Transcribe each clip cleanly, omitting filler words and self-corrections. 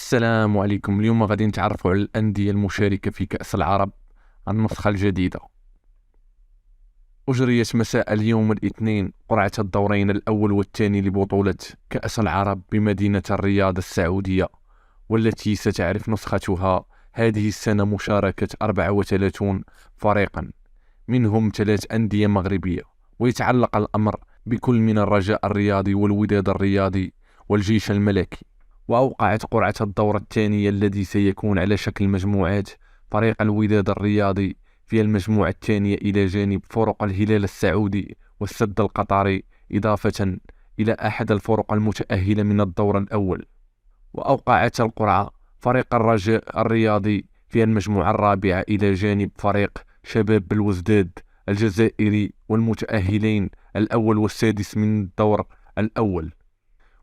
السلام عليكم. اليوم غادي نتعرفوا على الأندية المشاركة في كأس العرب النسخة الجديدة. أجريت مساء اليوم الاثنين قرعة الدورين الأول والثاني لبطولة كأس العرب بمدينة الرياض السعودية، والتي ستعرف نسختها هذه السنة مشاركة 34 فريقا، منهم 3 أندية مغربية، ويتعلق الأمر بكل من الرجاء الرياضي والوداد الرياضي والجيش الملكي. وأوقعت قرعة الدورة الثانية الذي سيكون على شكل مجموعات فريق الوداد الرياضي في المجموعة الثانية إلى جانب فرق الهلال السعودي والسد القطري، إضافة إلى أحد الفرق المتأهلة من الدور الأول. وأوقعت القرعة فريق الرجاء الرياضي في المجموعة الرابعة إلى جانب فريق شباب بلوزداد الجزائري والمتأهلين الأول والسادس من الدور الأول.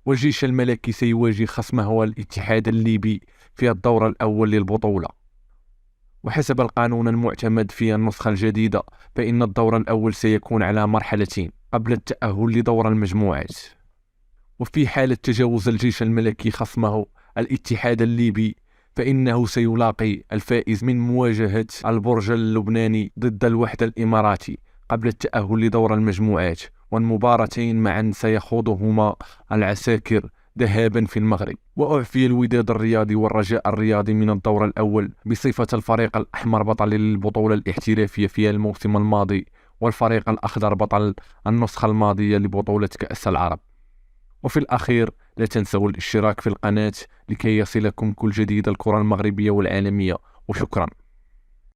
والجيش الملكي سيواجه خصمه الاتحاد الليبي في الدور الأول للبطولة. وحسب القانون المعتمد في النسخة الجديدة فإن الدور الأول سيكون على مرحلتين قبل التأهل لدور المجموعات. وفي حالة تجاوز الجيش الملكي خصمه الاتحاد الليبي فإنه سيلاقي الفائز من مواجهة البرج اللبناني ضد الوحدة الإماراتي قبل التأهل لدور المجموعات، والمباراتين معا سيخوضهما العساكر ذهابا في المغرب. وأعفي الوداد الرياضي والرجاء الرياضي من الدور الأول بصفة الفريق الأحمر بطل للبطولة الاحترافية في الموسم الماضي، والفريق الأخضر بطل النسخة الماضية لبطولة كأس العرب. وفي الأخير لا تنسوا الاشتراك في القناة لكي يصلكم كل جديد الكرة المغربية والعالمية، وشكرا.